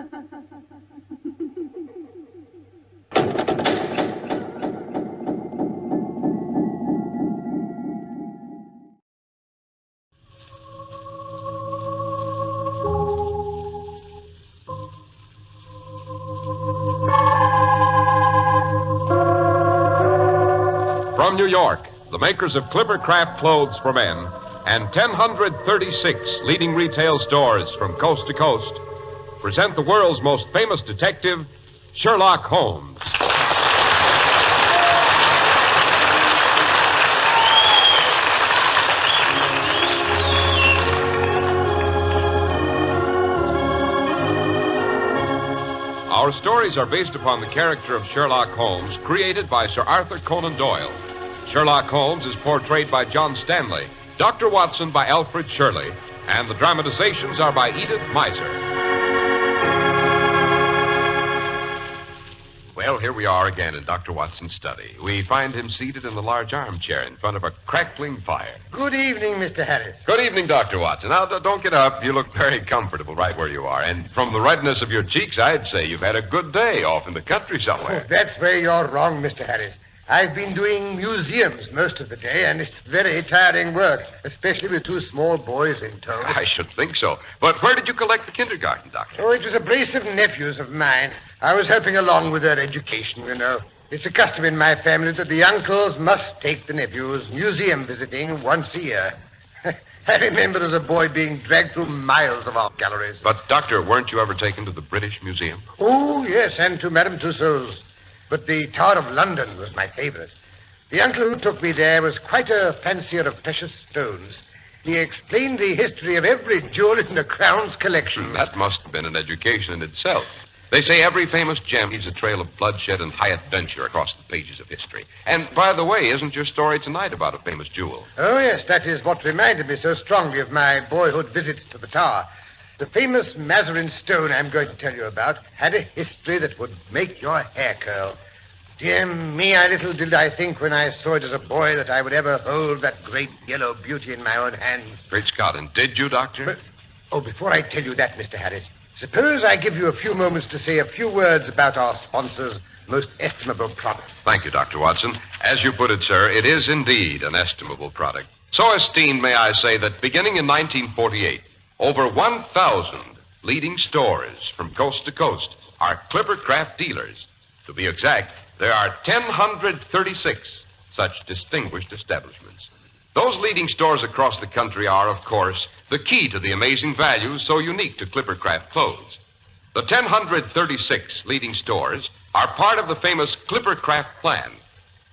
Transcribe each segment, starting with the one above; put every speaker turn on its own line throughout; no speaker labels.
From New York, the makers of Clipper Craft Clothes for Men and 1,036 leading retail stores from coast to coast present the world's most famous detective, Sherlock Holmes. Our stories are based upon the character of Sherlock Holmes, created by Sir Arthur Conan Doyle. Sherlock Holmes is portrayed by John Stanley, Dr. Watson by Alfred Shirley, and the dramatizations are by Edith Miser. Well, here we are again in Dr. Watson's study. We find him seated in the large armchair in front of a crackling fire.
Good evening, Mr. Harris.
Good evening, Dr. Watson. Now, don't get up. You look very comfortable right where you are. And from the redness of your cheeks, I'd say you've had a good day off in the country somewhere.
Oh, that's where you're wrong, Mr. Harris. I've been doing museums most of the day, and it's very tiring work, especially with two small boys in tow.
I should think so. But where did you collect the kindergarten, Doctor?
Oh, it was a brace of nephews of mine. I was helping along with their education, you know. It's a custom in my family that the uncles must take the nephews museum visiting once a year. I remember as a boy being dragged through miles of art galleries.
But, Doctor, weren't you ever taken to the British Museum?
Oh, yes, and to Madame Tussauds. But the Tower of London was my favorite. The uncle who took me there was quite a fancier of precious stones. He explained the history of every jewel in the Crown's collection.
That must have been an education in itself. They say every famous gem leaves a trail of bloodshed and high adventure across the pages of history. And, by the way, isn't your story tonight about a famous jewel?
Oh, yes, that is what reminded me so strongly of my boyhood visits to the Tower. The famous Mazarin stone I'm going to tell you about had a history that would make your hair curl. Dear me, I little did I think when I saw it as a boy that I would ever hold that great yellow beauty in my own hands.
Great Scott, and did you, Doctor?
Before I tell you that, Mr. Harris, suppose I give you a few moments to say a few words about our sponsor's most estimable product.
Thank you, Dr. Watson. As you put it, sir, it is indeed an estimable product. So esteemed, may I say, that beginning in 1948, over 1,000 leading stores from coast to coast are Clipper Craft dealers. To be exact, there are 1,036 such distinguished establishments. Those leading stores across the country are, of course, the key to the amazing values so unique to Clipper Craft clothes. The 1,036 leading stores are part of the famous Clipper Craft plan.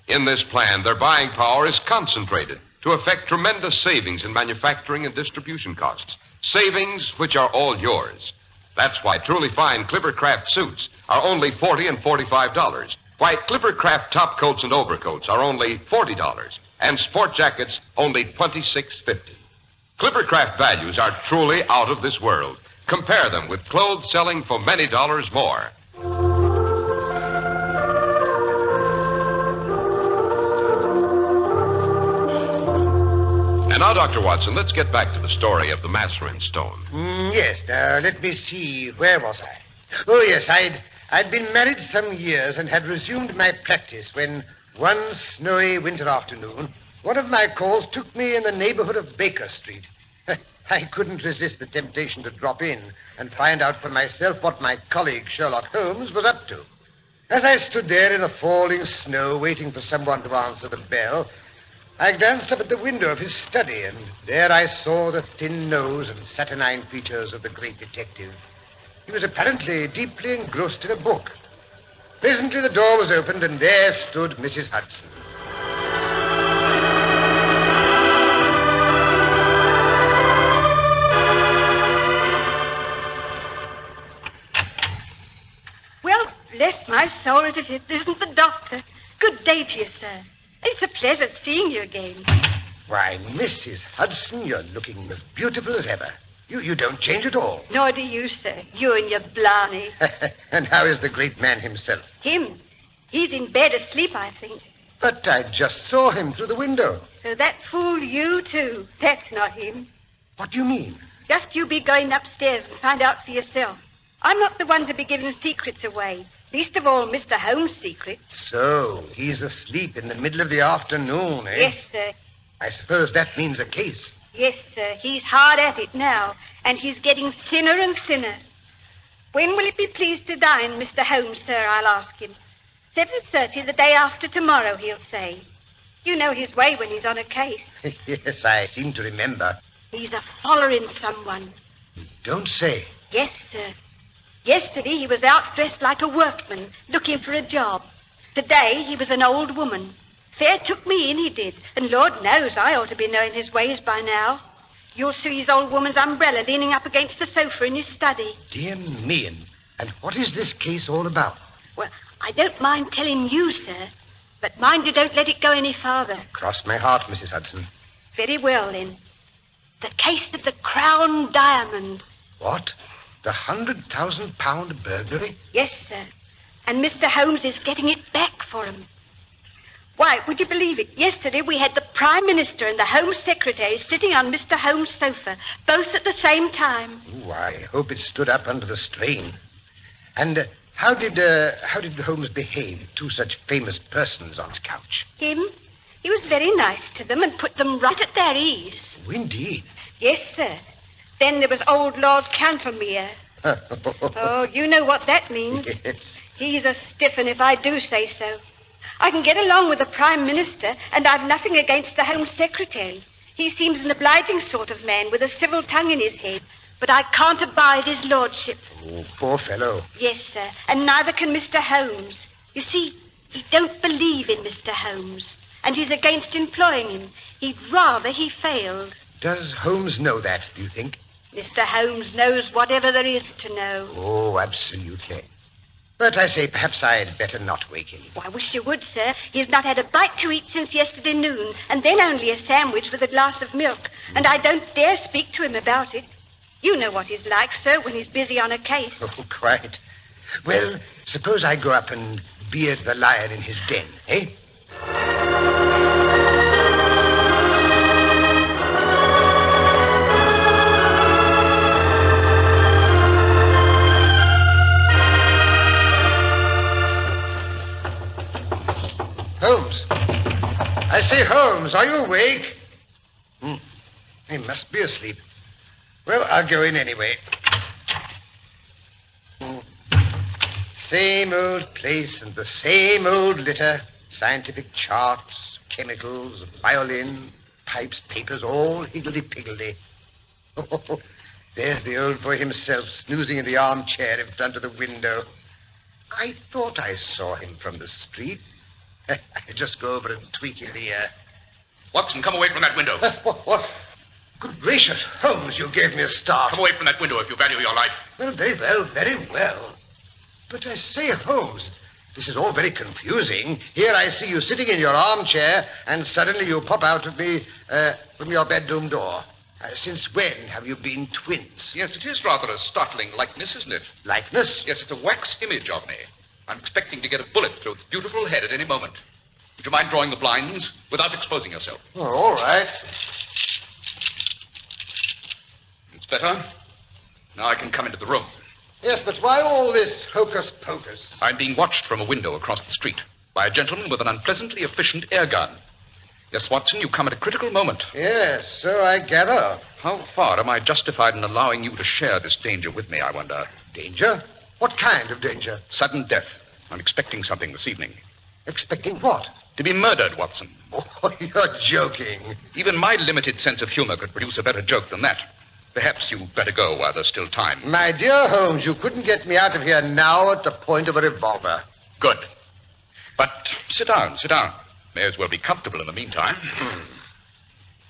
In this plan, their buying power is concentrated to effect tremendous savings in manufacturing and distribution costs. Savings which are all yours. That's why truly fine Clipper Craft suits are only $40 and $45. Why Clipper Craft top coats and overcoats are only $40, and sport jackets only $26.50. Clipper Craft values are truly out of this world. Compare them with clothes selling for many dollars more. And now, Dr. Watson, let's get back to the story of the Mazarin stone.
Yes, let me see. Where was I? Oh, yes, I'd been married some years and had resumed my practice when one snowy winter afternoon, one of my calls took me in the neighborhood of Baker Street. I couldn't resist the temptation to drop in and find out for myself what my colleague Sherlock Holmes was up to. As I stood there in the falling snow waiting for someone to answer the bell, I glanced up at the window of his study, and there I saw the thin nose and saturnine features of the great detective. He was apparently deeply engrossed in a book. Presently the door was opened, and there stood Mrs. Hudson.
Well, bless my soul, as if it isn't the doctor. Good day to you, sir. It's a pleasure seeing you again.
Why, Mrs. Hudson, you're looking as beautiful as ever. You don't change at all.
Nor do you, sir. You and your blarney.
And how is the great man himself?
Him? He's in bed asleep, I think.
But I just saw him through the window.
So that fooled you, too. That's not him.
What do you mean?
Just you be going upstairs and find out for yourself. I'm not the one to be giving secrets away, least of all Mr. Holmes' secrets.
So, he's asleep in the middle of the afternoon, eh?
Yes, sir.
I suppose that means a case.
Yes, sir. He's hard at it now, and he's getting thinner and thinner. When will it be pleased to dine, Mr. Holmes, sir, I'll ask him. 7:30 the day after tomorrow, he'll say. You know his way when he's on a case.
Yes, I seem to remember.
He's a following someone.
Don't say.
Yes, sir. Yesterday he was out dressed like a workman, looking for a job. Today he was an old woman. Fair took me in, he did. And Lord knows I ought to be knowing his ways by now. You'll see his old woman's umbrella leaning up against the sofa in his study.
Dear me, and what is this case all about?
Well, I don't mind telling you, sir. But mind you don't let it go any farther.
Cross my heart, Mrs. Hudson.
Very well, then. The case of the Crown Diamond.
What? The £100,000 burglary?
Yes, sir. And Mr. Holmes is getting it back for him. Why, would you believe it? Yesterday we had the Prime Minister and the Home Secretary sitting on Mr. Holmes' sofa, both at the same time.
Oh, I hope it stood up under the strain. And how did Holmes behave to such famous persons on his couch?
Him? He was very nice to them and put them right at their ease.
Oh, indeed.
Yes, sir. Then there was old Lord Cantlemere. Oh, you know what that means.
Yes.
He's a stiff 'un, if I do say so. I can get along with the Prime Minister, and I've nothing against the Home Secretary. He seems an obliging sort of man with a civil tongue in his head. But I can't abide his lordship.
Oh, poor fellow.
Yes, sir, and neither can Mr. Holmes. You see, he don't believe in Mr. Holmes, and he's against employing him. He'd rather he failed.
Does Holmes know that, do you think?
Mr. Holmes knows whatever there is to know.
Oh, absolutely. But I say, perhaps I'd better not wake him.
Oh, I wish you would, sir. He's not had a bite to eat since yesterday noon, and then only a sandwich with a glass of milk, and I don't dare speak to him about it. You know what he's like, sir, when he's busy on a case.
Oh, quite. Well, suppose I go up and beard the lion in his den, eh? Holmes. I say, Holmes, are you awake? He must be asleep. Well, I'll go in anyway. Same old place and the same old litter. Scientific charts, chemicals, violin, pipes, papers, all higgledy-piggledy. Oh, there's the old boy himself snoozing in the armchair in front of the window. I thought I saw him from the street. I just go over and tweak in the ear.
Watson, come away from that window.
What? Good gracious, Holmes, you gave me a start.
Come away from that window if you value your life.
Well, very well, very well. But I say, Holmes, this is all very confusing. Here I see you sitting in your armchair, and suddenly you pop out of me from your bedroom door. Since when have you been twins?
Yes, it is rather a startling likeness, isn't it?
Likeness?
Yes, it's a wax image of me. I'm expecting to get a bullet through its beautiful head at any moment. Would you mind drawing the blinds without exposing yourself?
Oh, all right.
It's better. Now I can come into the room.
Yes, but why all this hocus-pocus?
I'm being watched from a window across the street by a gentleman with an unpleasantly efficient air gun. Yes, Watson, you come at a critical moment.
Yes, so I gather.
How far am I justified in allowing you to share this danger with me, I wonder?
Danger? What kind of danger?
Sudden death. I'm expecting something this evening.
Expecting what?
To be murdered, Watson.
Oh, you're joking.
Even my limited sense of humor could produce a better joke than that. Perhaps you'd better go while there's still time.
My dear Holmes, you couldn't get me out of here now at the point of a revolver.
Good. But sit down, sit down. May as well be comfortable in the meantime.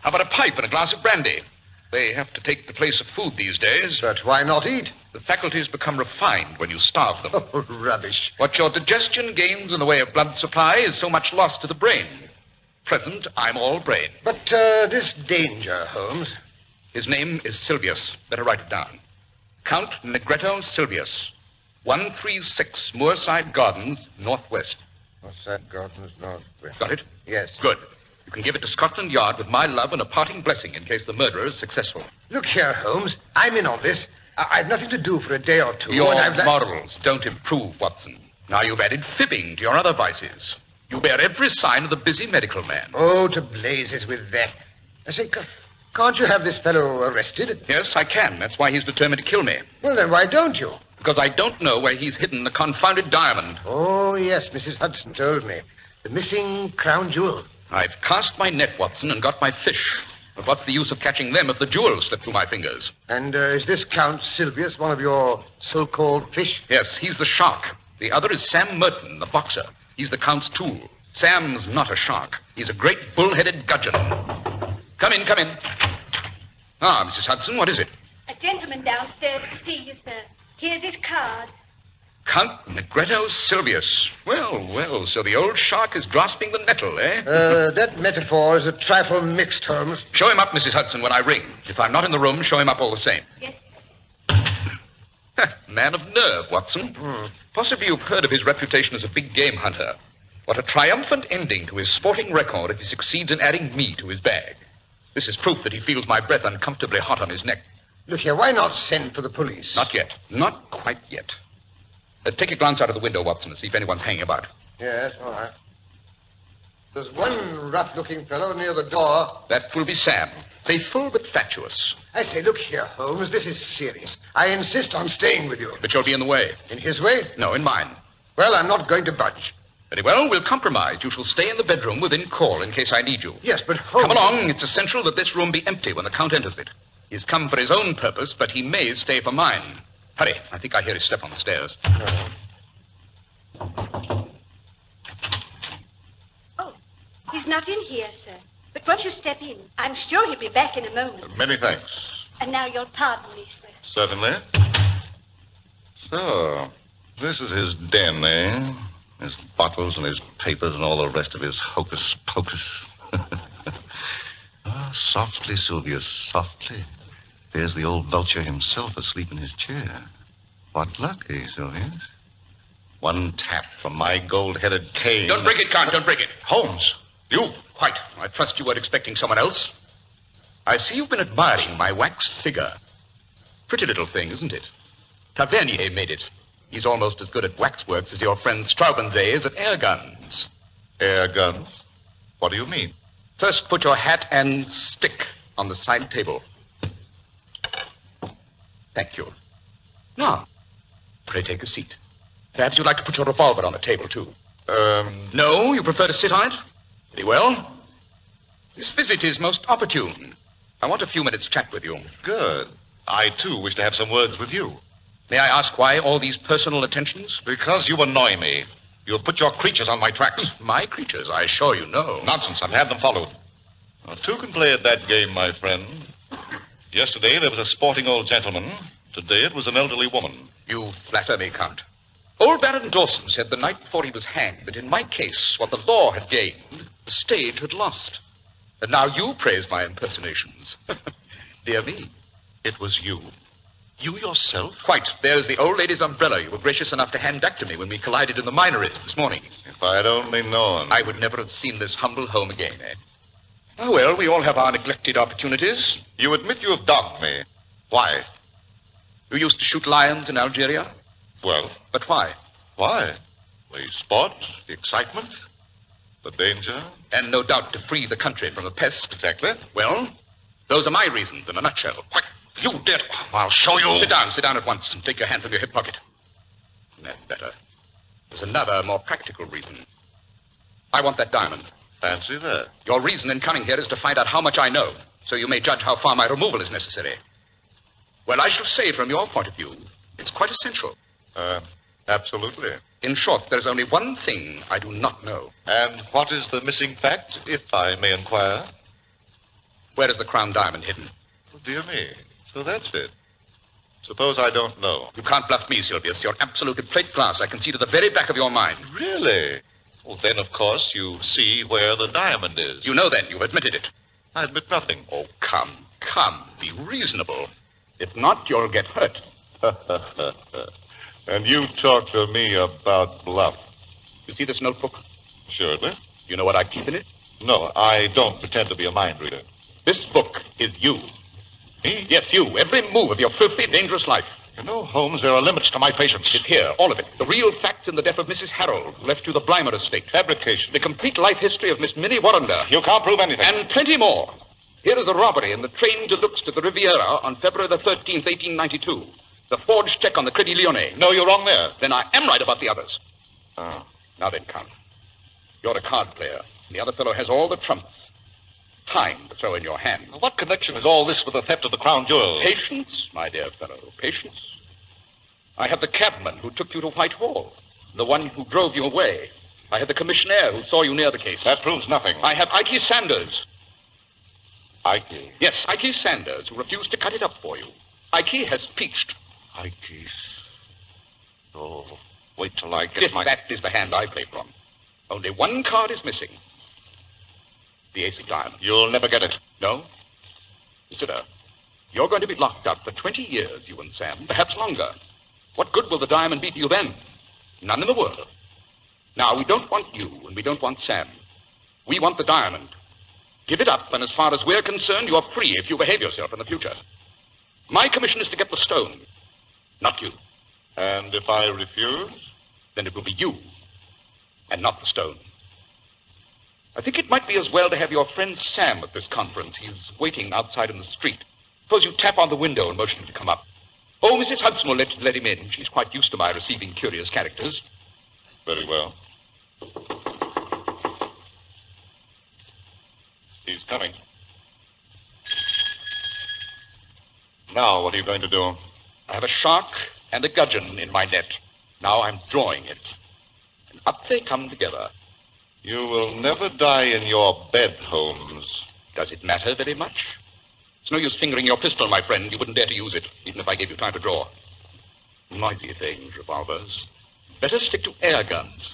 How about a pipe and a glass of brandy? They have to take the place of food these days.
But why not eat?
The faculties become refined when you starve them.
Oh, rubbish.
What your digestion gains in the way of blood supply is so much loss to the brain. Present, I'm all brain.
But this danger, Holmes...
His name is Silvius. Better write it down. Count Negretto Silvius. 136 Moorside Gardens, Northwest.
Moorside Gardens, Northwest.
Got it?
Yes.
Good. You can give it to Scotland Yard with my love and a parting blessing in case the murderer is successful.
Look here, Holmes. I'm in on this. I've nothing to do for a day or two.
Your
and I've
morals don't improve, Watson. Now you've added fibbing to your other vices. You bear every sign of the busy medical man.
Oh, to blazes with that. I say, can't you have this fellow arrested?
Yes, I can. That's why he's determined to kill me.
Well, then why don't you?
Because I don't know where he's hidden the confounded diamond.
Oh, yes, Mrs. Hudson told me. The missing crown jewel.
I've cast my net, Watson, and got my fish. But what's the use of catching them if the jewels slip through my fingers?
And is this Count Silvius one of your so-called fish?
Yes, he's the shark. The other is Sam Merton, the boxer. He's the Count's tool. Sam's not a shark. He's a great bull-headed gudgeon. Come in, come in. Ah, Mrs. Hudson, what is it?
A gentleman downstairs to see you, sir. Here's his card.
Count Negretto Silvius. Well, so the old shark is grasping the nettle, eh?
That metaphor is a trifle mixed, Holmes.
Show him up, Mrs. Hudson, when I ring. If I'm not in the room, show him up all the same.
Yes.
Man of nerve, Watson. Possibly you've heard of his reputation as a big game hunter. What a triumphant ending to his sporting record if he succeeds in adding me to his bag. This is proof that he feels my breath uncomfortably hot on his neck.
Look here, why not send for the police?
Not yet. Not quite yet. Take a glance out of the window, Watson, and see if anyone's hanging about.
Yes, all right. There's one rough-looking fellow near the door.
That will be Sam. Faithful but fatuous.
I say, look here, Holmes, this is serious. I insist on staying with you.
But you'll be in the way.
In his way?
No, in mine.
Well, I'm not going to budge.
Very well, we'll compromise. You shall stay in the bedroom within call in case I need you.
Yes, but Holmes...
Come along. It's essential that this room be empty when the Count enters it. He's come for his own purpose, but he may stay for mine. Hurry. I think I hear his step on the stairs.
Oh, he's not in here, sir. But won't you step in? I'm sure he'll be back in a moment.
Many thanks.
And now you'll pardon me, sir.
Certainly. So, this is his den, eh? His bottles and his papers and all the rest of his hocus pocus. Ah, softly, Silvius, softly. There's the old vulture himself asleep in his chair. What luck, eh, Silvius? One tap from my gold-headed cane.
Don't break it, Count. Don't break it.
Holmes, you.
Quite. I trust you weren't expecting someone else. I see you've been admiring my wax figure. Pretty little thing, isn't it? Tavernier made it. He's almost as good at waxworks as your friend Straubenzee is at air guns.
Air guns? What do you mean?
First, put your hat and stick on the side table. Thank you. Now, pray take a seat. Perhaps you'd like to put your revolver on the table, too. No, you prefer to sit on it? Very well. This visit is most opportune. I want a few minutes' chat with you.
Good. I, too, wish to have some words with you.
May I ask why all these personal attentions?
Because you annoy me. You have put your creatures on my tracks.
My creatures, I assure you no.
Nonsense. I've had them followed. Now, two can play at that game, my friend. Yesterday, there was a sporting old gentleman. Today, it was an elderly woman.
You flatter me, Count. Old Baron Dawson said the night before he was hanged that in my case, what the law had gained, the stage had lost. And now you praise my impersonations. Dear me.
It was you. You yourself?
Quite. There's the old lady's umbrella you were gracious enough to hand back to me when we collided in the Minories this morning.
If I'd only known.
I would never have seen this humble home again, eh? Oh, well, we all have our neglected opportunities.
You admit you have dogged me. Why?
You used to shoot lions in Algeria?
Well,
But why?
why? The sport, the excitement, the danger.
And no doubt to free the country from a pest.
Exactly.
Well, those are my reasons in a nutshell.
What? You did. I'll show you.
Sit down at once and take your hand from your hip pocket. That's better. There's another, more practical reason. I want that diamond.
Fancy that.
Your reason in coming here is to find out how much I know, so you may judge how far my removal is necessary. Well, I shall say from your point of view, it's quite essential.
Absolutely.
In short, there's only one thing I do not know.
And what is the missing fact, if I may inquire?
Where is the crown diamond hidden?
Oh, dear me. So that's it. Suppose I don't know.
You can't bluff me, Silvius. You're absolute in plate glass. I can see to the very back of your mind.
Really? Well, then, of course, you see where the diamond is.
You know then. You've admitted it.
I admit nothing.
Oh, come. Be reasonable. If not, you'll get hurt.
And you talk to me about bluff.
You see this notebook?
Assuredly.
You know what I keep in it?
No, I don't pretend to be a mind reader.
This book is you. Me? Yes, you. Every move of your filthy, dangerous life.
You know, Holmes, there are limits to my patience.
It's here, all of it. The real facts in the death of Mrs. Harold, who left you the Blymer estate.
Fabrication.
The complete life history of Miss Minnie Warrender.
You can't prove anything.
And plenty more. Here is a robbery in the train de luxe to the Riviera on February the 13th, 1892. The forged check on the Credit Lyonnais.
No, you're wrong there.
Then I am right about the others.
Oh.
Now then, Count. You're a card player. The other fellow has all the trumps. Time to throw in your hand.
What connection is all this with the theft of the crown jewels?
Patience, my dear fellow, patience. I have the cabman who took you to Whitehall, the one who drove you away. I have the commissionaire who saw you near the case.
That proves nothing.
I have Ike Sanders.
Ike?
Yes, Ike Sanders, who refused to cut it up for you. Ike has peached.
Ike. Oh, wait till I get
Yes,
my...
that is the hand I play from. Only one card is missing. The ace of diamonds.
You'll never get it.
No? Consider, you're going to be locked up for 20 years, you and Sam, perhaps longer. What good will the diamond be to you then? None in the world. Now, we don't want you, and we don't want Sam. We want the diamond. Give it up, and as far as we're concerned, you're free if you behave yourself in the future. My commission is to get the stone, not you.
And if I refuse?
Then it will be you, and not the stone. I think it might be as well to have your friend Sam at this conference. He's waiting outside in the street. Suppose you tap on the window and motion him to come up. Oh, Mrs. Hudson will let him in. She's quite used to my receiving curious characters.
Very well. He's coming. Now, what are you going to do?
I have a shark and a gudgeon in my net. Now I'm drawing it. And up they come together.
You will never die in your bed, Holmes.
Does it matter very much? It's no use fingering your pistol, my friend. You wouldn't dare to use it, even if I gave you time to draw. Noisy things, revolvers. Better stick to air guns.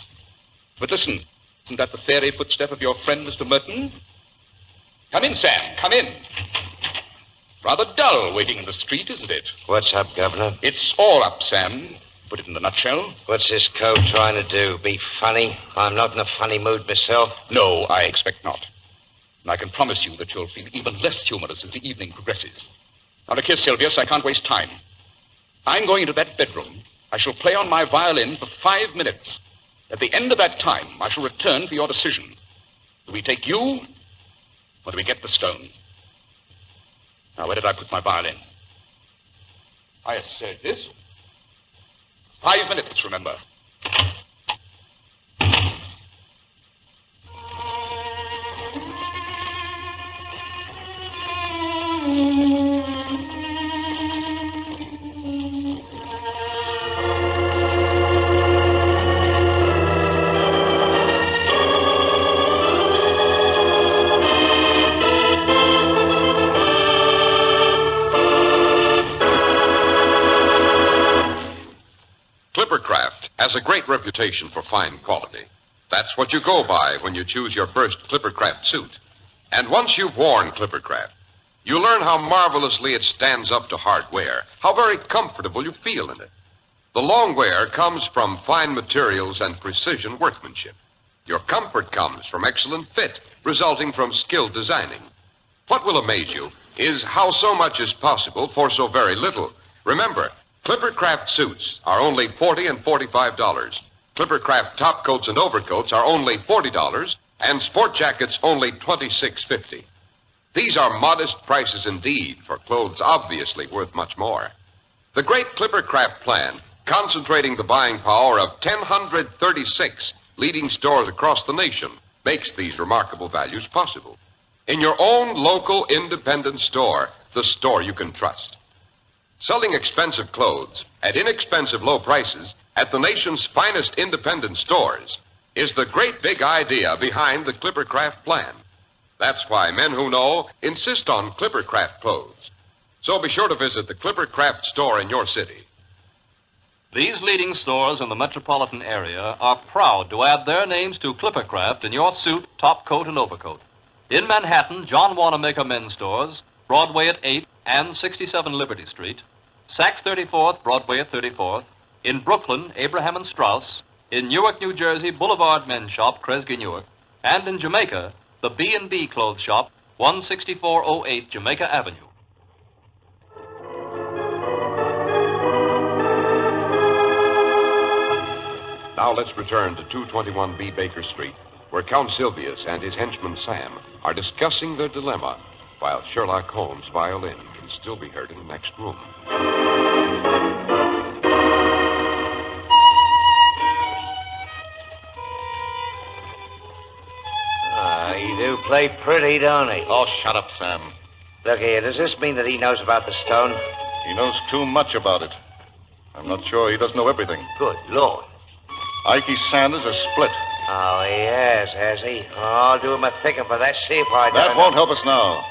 But listen, isn't that the fairy footstep of your friend, Mr. Merton? Come in, Sam, come in. Rather dull waiting in the street, isn't it?
What's up, Governor?
It's all up, Sam. Put it in a nutshell.
What's this cove trying to do? Be funny? I'm not in a funny mood myself.
No, I expect not. And I can promise you that you'll feel even less humorous as the evening progresses. Now, look here, Sylvius, I can't waste time. I'm going into that bedroom. I shall play on my violin for 5 minutes. At the end of that time, I shall return for your decision. Do we take you, or do we get the stone? Now, where did I put my violin? I said this. 5 minutes, remember. Clippercraft has a great reputation for fine quality. That's what you go by when you choose your first Clippercraft suit. And once you've worn Clippercraft, you learn how marvelously it stands up to hard wear, how very comfortable you feel in it. The long wear comes from fine materials and precision workmanship. Your comfort comes from excellent fit, resulting from skilled designing. What will amaze you is how so much is possible for so very little. Remember, Clippercraft suits are only $40 and $45. Clippercraft top coats and overcoats are only $40, and sport jackets only $26.50. These are modest prices indeed for clothes obviously worth much more. The great Clippercraft plan, concentrating the buying power of 1,036 leading stores across the nation, makes these remarkable values possible. In your own local independent store, the store you can trust. Selling expensive clothes at inexpensive low prices at the nation's finest independent stores is the great big idea behind the Clippercraft plan. That's why men who know insist on Clippercraft clothes. So be sure to visit the Clippercraft store in your city.
These leading stores in the metropolitan area are proud to add their names to Clippercraft in your suit, top coat, and overcoat. In Manhattan, John Wanamaker Men's Stores, Broadway at 8th and 67 Liberty Street, Saks 34th, Broadway at 34th, in Brooklyn, Abraham and Straus, in Newark, New Jersey, Boulevard Men's Shop, Kresge Newark, and in Jamaica, the B&B Clothes Shop, 16408 Jamaica Avenue.
let's return to 221B Baker Street, where Count Silvius and his henchman Sam are discussing their dilemma, while Sherlock Holmes' violin can still be heard in the next room.
He do play pretty, don't he?
Oh, shut up, Sam.
Look here, does this mean that he knows about the stone?
He knows too much about it. I'm not sure he doesn't know everything.
Good Lord.
Ikey Sanders is split.
Oh, he has he? Oh, I'll do him a thickin' for that, see if I don't.
That won't help us now.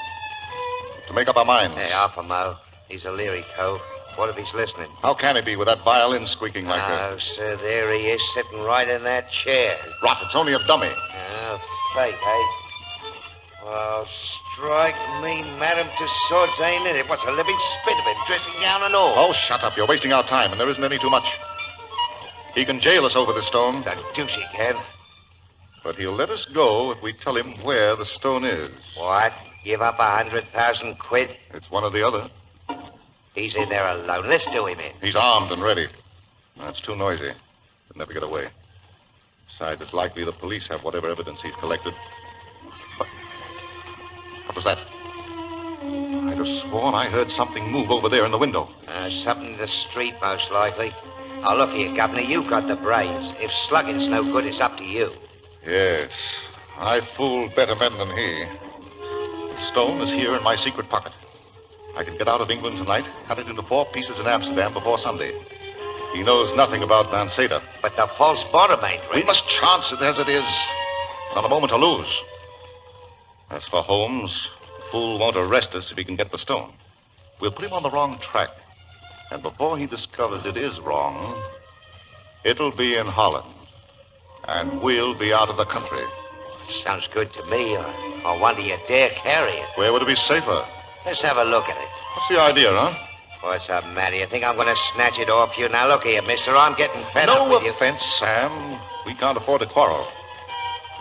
To make up our minds.
Hey, off him, Mo. He's a leery cove. What if he's listening?
How can he be with that violin squeaking like that?
Oh, sir, there he is, sitting right in that chair.
Rot, it's only a dummy.
Oh, fate, eh? Well, strike me, madam, 'tis swords ain't in it. What's a living spit of him, dressing gown and all?
Oh, shut up. You're wasting our time, and there isn't any too much. He can jail us over the stone.
The deuce he can.
But he'll let us go if we tell him where the stone is.
What? Give up 100,000 quid?
It's one or the other.
He's in there alone. Let's do him in.
He's armed and ready. That's too noisy. He'll never get away. Besides, it's likely the police have whatever evidence he's collected. What was that? I'd have sworn I heard something move over there in the window.
Something in the street, most likely. Oh, look here, Governor, you've got the brains. If slugging's no good, it's up to you.
Yes, I fooled better men than he. The stone is here in my secret pocket. I can get out of England tonight, cut it into 4 pieces in Amsterdam before Sunday. He knows nothing about Van Seda.
But the false bottom ain't
We
ready.
must chance it as it is. Not a moment to lose. As for Holmes, the fool won't arrest us if he can get the stone. We'll put him on the wrong track. And before he discovers it is wrong, it'll be in Holland. And we'll be out of the country.
Sounds good to me. I wonder you dare carry it.
Where would it be safer?
Let's have a look at it.
What's the idea, huh?
What's the matter? You think I'm going to snatch it off you? Now, look here, mister. I'm getting fed up
No
with you.
offense, Sam. We can't afford to quarrel.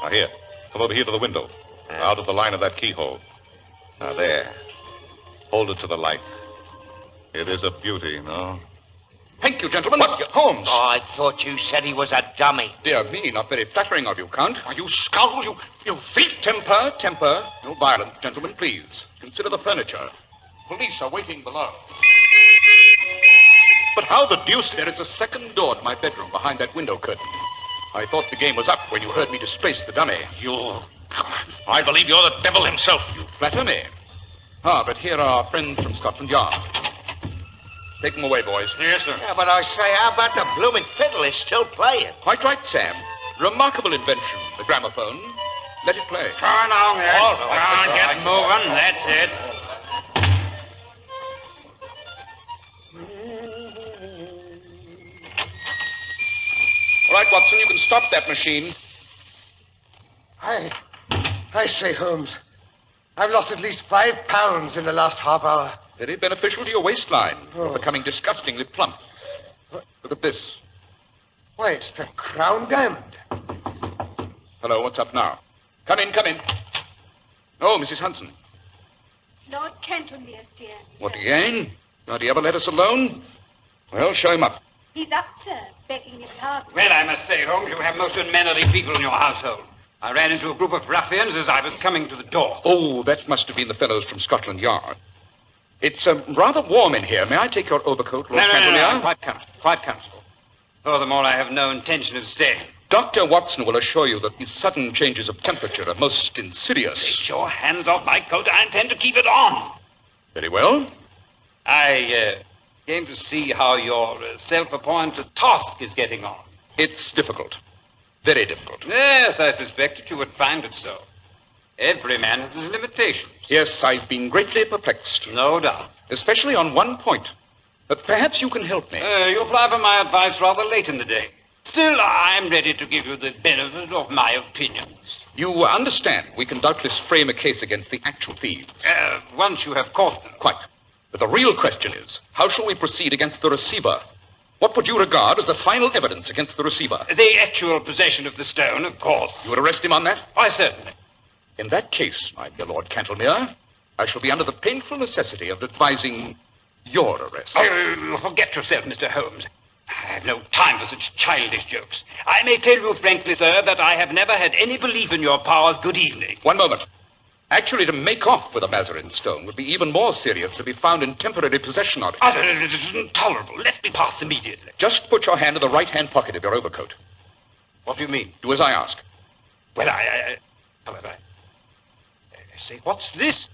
Now, here. Come over here to the window. Out of the line of that keyhole. Now, there. Hold it to the light. It is a beauty, no?
Thank you, gentlemen.
What?
Holmes.
Oh, I thought you said he was a dummy.
Dear me, not very flattering of you, Count. You scoundrel, you thief. Temper. No violence, gentlemen, please. Consider the furniture. Police are waiting below. But how the deuce? There is a second door to my bedroom behind that window curtain. I thought the game was up when you heard me displace the dummy. I believe you're the devil himself. You flatter me. But here are our friends from Scotland Yard. Take them away, boys. Yes, sir.
Yeah, but I say, how about the blooming fiddle? It's still playing.
Quite right, Sam. Remarkable invention, the gramophone. Let it play.
Come along, then.
All
Come
right.
on, get moving. That's it.
All right, Watson, you can stop that machine.
I say, Holmes, I've lost at least 5 pounds in the last half hour.
Very beneficial to your waistline. You're becoming disgustingly plump. Look at this.
Why, it's the Crown Diamond.
Hello, what's up now? Come in. Oh, Mrs. Hudson.
Lord Cantlemere, dear.
What again? Don't he ever let us alone? Well, show him up.
He's up, sir, begging your pardon.
Well, I must say, Holmes, you have most unmannerly people in your household. I ran into a group of ruffians as I was coming to the door.
Oh, that must have been the fellows from Scotland Yard. It's rather warm in here. May I take your overcoat, Lord Cantlemere?
No, quite comfortable. Furthermore, I have no intention of staying.
Dr. Watson will assure you that these sudden changes of temperature are most insidious.
Take your hands off my coat. I intend to keep it on.
Very well.
I came to see how your self-appointed task is getting on.
It's difficult. Very difficult.
Yes, I suspected you would find it so. Every man has his limitations.
Yes, I've been greatly perplexed.
No doubt.
Especially on one point. But perhaps you can help me.
You apply for my advice rather late in the day. Still, I'm ready to give you the benefit of my opinions.
You understand, we can doubtless frame a case against the actual thieves.
Once you have caught them.
Quite. But the real question is, how shall we proceed against the receiver? What would you regard as the final evidence against the receiver?
The actual possession of the stone, of course.
You would arrest him on that?
Why, certainly.
In that case, my dear Lord Cantlemere, I shall be under the painful necessity of advising your arrest.
Oh, forget yourself, Mr. Holmes. I have no time for such childish jokes. I may tell you frankly, sir, that I have never had any belief in your powers. Good evening.
One moment. Actually, to make off with a Mazarin stone would be even more serious to be found in temporary possession of it.
It is intolerable. Let me pass immediately.
Just put your hand in the right-hand pocket of your overcoat.
What do you mean?
Do as I ask.
Well, however, say, what's this?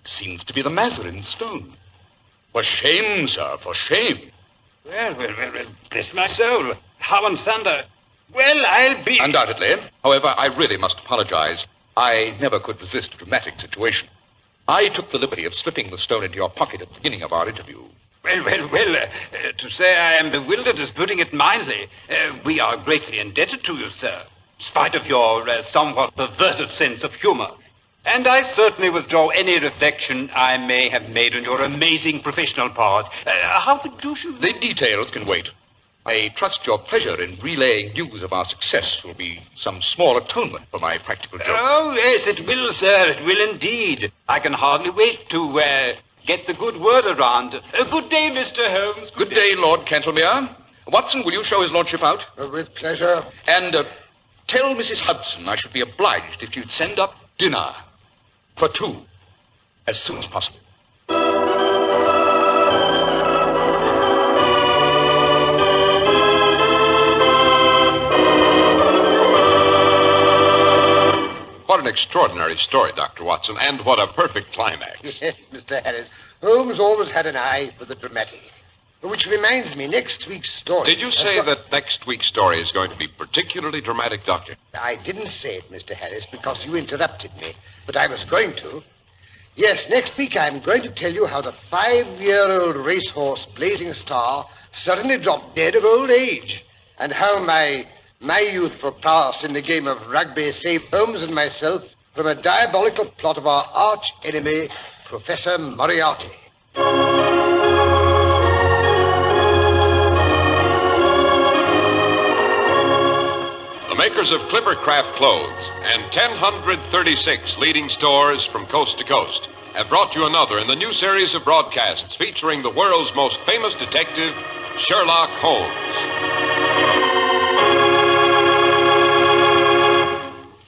It seems to be the Mazarin stone. For shame, sir, for shame.
Well, bless my soul. How on thunder. Well, I'll be...
Undoubtedly. However, I really must apologize. I never could resist a dramatic situation. I took the liberty of slipping the stone into your pocket at the beginning of our interview.
Well, to say I am bewildered is putting it mildly. We are greatly indebted to you, sir, in spite of your somewhat perverted sense of humor. And I certainly withdraw any reflection I may have made on your amazing professional powers. How did you...
The details can wait. I trust your pleasure in relaying news of our success will be some small atonement for my practical joke.
Oh, yes, it will, sir. It will indeed. I can hardly wait to get the good word around. Good day, Mr. Holmes.
Good day, Lord Cantlemere. Watson, will you show his lordship out?
With pleasure.
And tell Mrs. Hudson I should be obliged if you'd send up dinner for two as soon as possible.
What an extraordinary story, Dr. Watson, and what a perfect climax.
Yes, Mr. Harris. Holmes always had an eye for the dramatic. Which reminds me, next week's story...
Did you say that next week's story is going to be particularly dramatic, Doctor?
I didn't say it, Mr. Harris, because you interrupted me. But I was going to. Yes, next week I'm going to tell you how the 5-year-old racehorse Blazing Star suddenly dropped dead of old age. And how my youthful prowess in the game of rugby saved Holmes and myself from a diabolical plot of our arch-enemy, Professor Moriarty.
The makers of Clippercraft Clothes and 1,036 leading stores from coast to coast have brought you another in the new series of broadcasts featuring the world's most famous detective, Sherlock Holmes.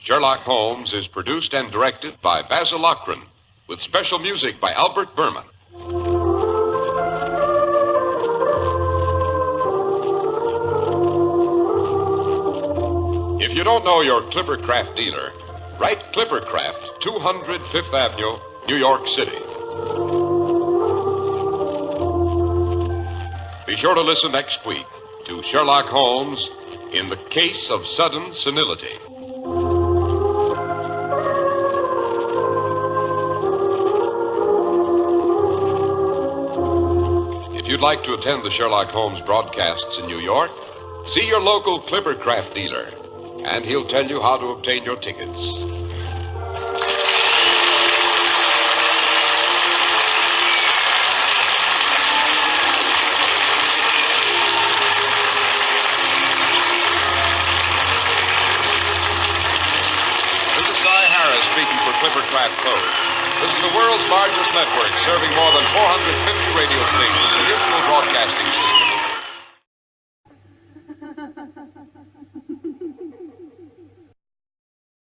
Sherlock Holmes is produced and directed by Basil Lochran, with special music by Albert Berman. If you don't know your Clippercraft dealer, write Clippercraft, 200 Fifth Avenue, New York City. Be sure to listen next week to Sherlock Holmes in the Case of Sudden Senility. If you'd like to attend the Sherlock Holmes broadcasts in New York, see your local Clippercraft dealer, and he'll tell you how to obtain your tickets. Speaking for Clippercraft Clothes. This is the world's largest network, serving more than 450 radio stations and mutual broadcasting systems.